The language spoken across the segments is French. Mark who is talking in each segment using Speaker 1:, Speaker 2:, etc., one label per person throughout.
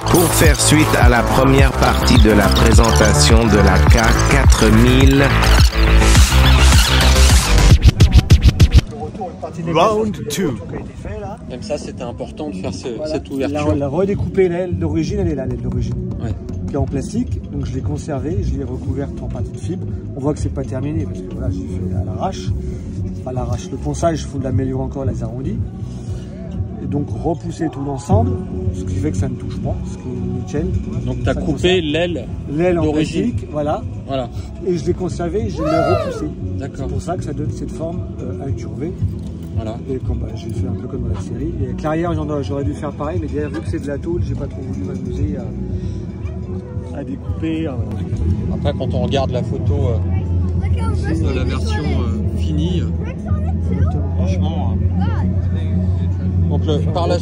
Speaker 1: Pour faire suite à la première partie de la présentation de la K4000,
Speaker 2: Round 2.
Speaker 3: Même ça, c'était important de faire cette ouverture.
Speaker 2: La redécouper l'aile d'origine, elle est là, l'aile d'origine.
Speaker 3: Ouais.
Speaker 2: Qui est en plastique, donc je l'ai conservée, je l'ai recouverte en pâte de fibre. On voit que c'est pas terminé parce que voilà, j'ai fait à l'arrache. Enfin, l'arrache, le ponçage, il faut l'améliorer encore, les arrondis. Et donc repousser tout l'ensemble, ce qui fait que ça ne touche pas, ce qui est nickel.
Speaker 3: Donc tu as coupé l'aile
Speaker 2: en plastique, voilà. Et je l'ai conservé, je l'ai repoussé.
Speaker 3: D'accord.
Speaker 2: C'est pour ça que ça donne cette forme incurvée.
Speaker 3: Voilà. Et
Speaker 2: comme j'ai fait un peu comme dans la série. Et avec l'arrière, j'aurais dû faire pareil, mais derrière, vu que c'est de la tôle, j'ai pas trop voulu m'amuser à découper.
Speaker 3: Après, quand on regarde la photo de la version finie, franchement. Donc par la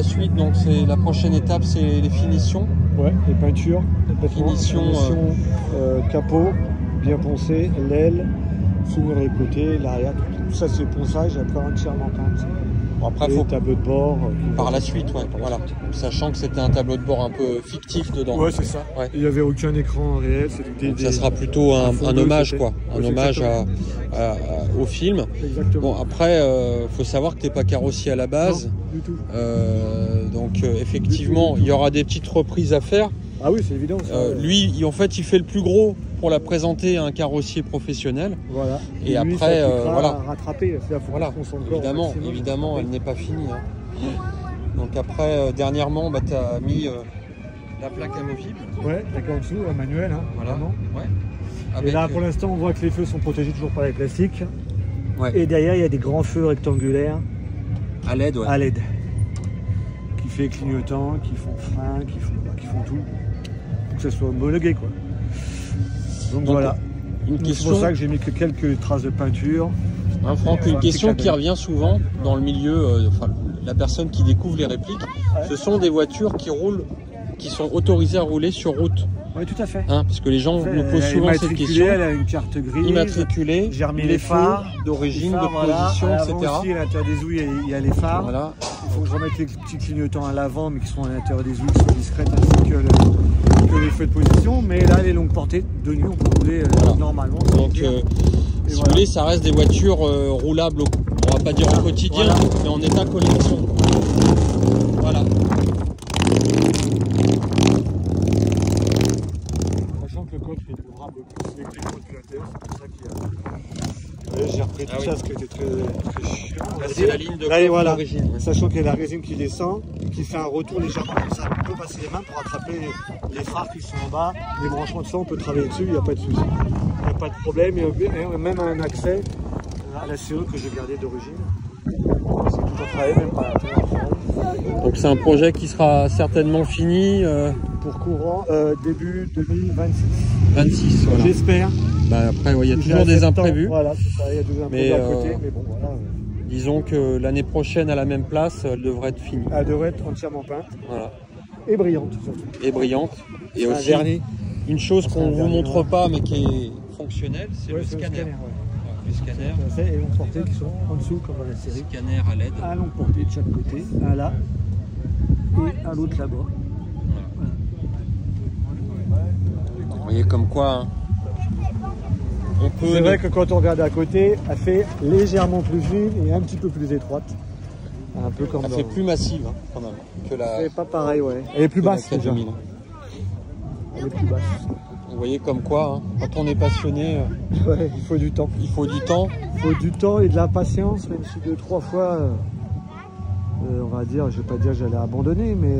Speaker 3: suite, donc c'est la prochaine étape, c'est les finitions.
Speaker 2: Ouais, les peintures,
Speaker 3: finition
Speaker 2: capot, bien poncé, l'aile, finir les côtés, l'arrière, tout ça c'est ponçage, après entièrement peinte.
Speaker 3: Bon, après, il faut
Speaker 2: tableau de bord.
Speaker 3: Par la suite, ouais, voilà. Sachant que c'était un tableau de bord un peu fictif dedans.
Speaker 2: Ouais, c'est ça. Ouais. Il n'y avait aucun écran réel.
Speaker 3: Ça sera plutôt un hommage, quoi. Un hommage au film.
Speaker 2: Exactement.
Speaker 3: Bon, après, faut savoir que tu n'es pas carrossier à la base.
Speaker 2: Non, du tout.
Speaker 3: Donc, effectivement, il y aura des petites reprises à faire.
Speaker 2: Ah oui, c'est évident.
Speaker 3: Lui, en fait, il fait le plus gros pour la présenter à un carrossier professionnel.
Speaker 2: Voilà.
Speaker 3: Et après, voilà.
Speaker 2: Rattraper.
Speaker 3: Voilà. Évidemment, elle n'est pas finie. Hein. Donc après, dernièrement, tu as mis la plaque amovible.
Speaker 2: Ouais, d'accord en dessous, manuel. Hein,
Speaker 3: voilà. Ouais.
Speaker 2: Et là, pour l'instant, on voit que les feux sont protégés toujours par les plastiques.
Speaker 3: Ouais.
Speaker 2: Et derrière, il y a des grands feux rectangulaires.
Speaker 3: À LED, ouais.
Speaker 2: À LED. Qui fait clignotant, qui font frein, qui font tout. Pour que ça soit homologué, quoi. Donc voilà. C'est pour ça que j'ai mis que quelques traces de peinture.
Speaker 3: Hein, Franck, une question qui revient souvent dans le milieu, la personne qui découvre les répliques, ce sont des voitures qui roulent, qui sont autorisées à rouler sur route.
Speaker 2: Oui, tout à fait.
Speaker 3: Hein, parce que les gens nous posent souvent cette question.
Speaker 2: Elle a une carte grise.
Speaker 3: Immatriculée.
Speaker 2: J'ai remis les phares
Speaker 3: d'origine, de position, etc.
Speaker 2: Aussi, à l'intérieur des ouïes, il y a les phares.
Speaker 3: Voilà.
Speaker 2: Il faut que je remette les petits clignotants à l'avant, mais qui sont à l'intérieur des ouïes, qui sont discrètes, ainsi que les feux de position. Mais là, les longues portées, de nuit, on peut rouler normalement.
Speaker 3: Donc, si vous voulez, ça reste des voitures roulables, on va pas dire au quotidien, mais en état collection. Voilà.
Speaker 2: Sachant que le coffre est ouvrable plus électrique que l'intérieur, c'est pour ça qu'il y a. J'ai repris tout ça, ce qui était très chiant.
Speaker 3: Là, c'est la ligne de
Speaker 2: d'origine. Ouais. Sachant qu'il y a la résine qui descend, qui fait un retour légèrement comme ça. On peut passer les mains pour attraper les phares qui sont en bas. Les branchements de ça, on peut travailler dessus, il n'y a pas de souci. Il n'y a pas de problème. Et même un accès à la serrure que j'ai gardée d'origine. C'est tout à travailler, même par l'intérieur.
Speaker 3: Donc c'est un projet qui sera certainement fini
Speaker 2: pour courant début 2026.
Speaker 3: 26, voilà.
Speaker 2: J'espère.
Speaker 3: Bah après, il y a toujours des imprévus.
Speaker 2: Voilà, c'est ça, il y a des imprévus à côté, mais bon, voilà.
Speaker 3: Disons que l'année prochaine, à la même place, elle devrait être finie.
Speaker 2: Elle devrait être entièrement peinte.
Speaker 3: Voilà.
Speaker 2: Et brillante, surtout.
Speaker 3: Et brillante. Et aussi,
Speaker 2: vernis.
Speaker 3: Une chose qu'on ne vous montre pas, mais qui est fonctionnelle, c'est le scanner. Le scanner.
Speaker 2: Et longue portée qui sont en dessous, comme dans la série.
Speaker 3: Scanner à LED.
Speaker 2: À longue portée de chaque côté, un là, et un l'autre là-bas.
Speaker 3: Voilà. Vous voyez comme quoi... Hein.
Speaker 2: C'est vrai que quand on regarde à côté, elle fait légèrement plus fine et un petit peu plus étroite. Un peu comme
Speaker 3: elle fait plus massive hein, quand même que la.
Speaker 2: C'est pas pareil, ouais. Elle est plus basse déjà. Elle est plus basse.
Speaker 3: Vous voyez comme quoi, hein, quand on est passionné,
Speaker 2: ouais, il faut du temps.
Speaker 3: Il faut du temps.
Speaker 2: Il faut du temps et de la patience, même si 2-3 fois, on va dire, je vais pas dire que j'allais abandonner, mais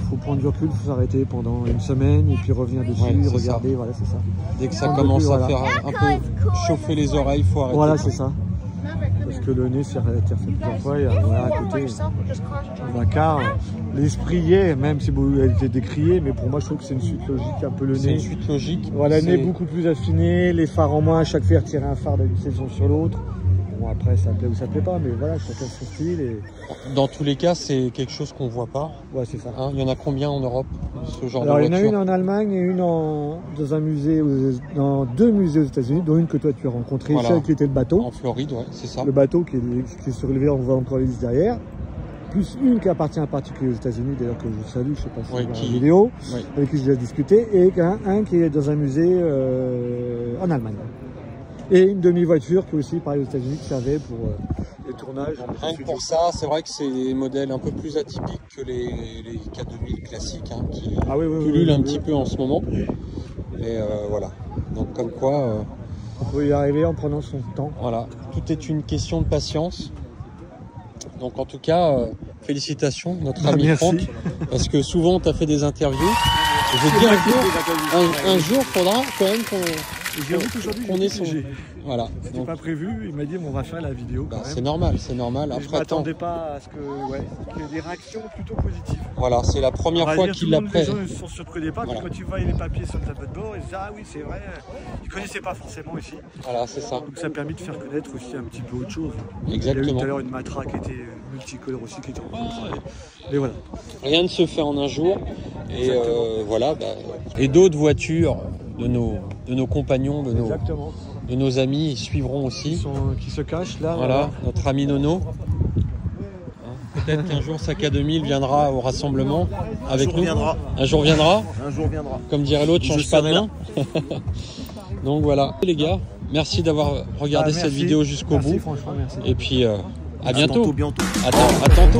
Speaker 2: faut prendre du recul, faut s'arrêter pendant une semaine et puis revenir dessus, regarder, voilà, c'est ça.
Speaker 3: Dès que ça commence à faire un peu chauffer les oreilles, il faut arrêter.
Speaker 2: Voilà, c'est ça. Parce que le nez s'est refait plusieurs fois, et voilà, à côté, on va car l'esprit y est, même si elle était décriée, mais pour moi je trouve que c'est une suite logique, un peu le nez.
Speaker 3: C'est une suite logique.
Speaker 2: Voilà, le nez beaucoup plus affiné, les phares en moins, à chaque fois retirer un phare d'une saison sur l'autre. Bon, après, ça plaît ou ça plaît pas, mais voilà, chacun son style. Et...
Speaker 3: Dans tous les cas, c'est quelque chose qu'on voit pas.
Speaker 2: Ouais, c'est ça.
Speaker 3: Hein, il y en a combien en Europe, ce genre de
Speaker 2: voiture?
Speaker 3: voiture?
Speaker 2: Il y en a une en Allemagne et une dans un musée, dans 2 musées aux États-Unis, dont une que toi tu as rencontrée, celle qui était le bateau.
Speaker 3: En Floride, ouais, c'est ça.
Speaker 2: Le bateau qui est surélevé, on voit encore les vis derrière. plus une qui appartient à un particulier aux États-Unis, d'ailleurs que je salue, je sais pas si
Speaker 3: Oui,
Speaker 2: c'est la vidéo,
Speaker 3: oui.
Speaker 2: avec qui j'ai déjà discuté, et un qui est dans un musée en Allemagne. Et une demi-voiture qui est aussi pareil aux États-Unis, qui servait pour les tournages.
Speaker 3: Rien que pour ça, c'est vrai que c'est des modèles un peu plus atypiques que les K2000 classiques, hein, qui pullulent un petit peu en ce moment. Et voilà. Donc comme quoi...
Speaker 2: on peut y arriver en prenant son temps.
Speaker 3: Voilà, tout est une question de patience. Donc en tout cas, félicitations notre ami
Speaker 2: merci.
Speaker 3: Franck, parce que souvent tu as fait des interviews. Et je dis un jour, faudra quand même qu'on ait son... Voilà.
Speaker 2: C'était pas prévu, il m'a dit on va faire la vidéo quand même.
Speaker 3: C'est normal, c'est normal.
Speaker 2: Après, je ne m'attendais pas à ce qu'il y ait des réactions plutôt positives.
Speaker 3: Voilà, c'est la première fois qu'il l'a pris.
Speaker 2: Les gens ne sont surpris pas, quand tu voyais les papiers sur le tableau de bord, ils disaient ah oui c'est vrai, ils ne connaissaient pas forcément ici.
Speaker 3: Voilà, c'est ça.
Speaker 2: Donc ça a permis de faire connaître aussi un petit peu autre chose.
Speaker 3: Exactement.
Speaker 2: Il y a eu tout à l'heure une Matra qui était multicolore aussi, qui était en contrat. Mais voilà.
Speaker 3: Rien ne se fait en un jour. Et voilà. Et d'autres voitures de nos compagnons, de nos amis suivront aussi.
Speaker 2: Qui se cachent là.
Speaker 3: Voilà, notre ami Nono. Peut-être qu'un jour sa K2000 viendra au rassemblement avec nous. Un jour viendra.
Speaker 4: Un jour viendra.
Speaker 3: Comme dirait l'autre, change pas de main. Donc voilà. Les gars, merci d'avoir regardé cette vidéo jusqu'au bout.
Speaker 2: Franchement, merci.
Speaker 3: Et puis à bientôt.
Speaker 4: Bientôt.
Speaker 3: À tantôt.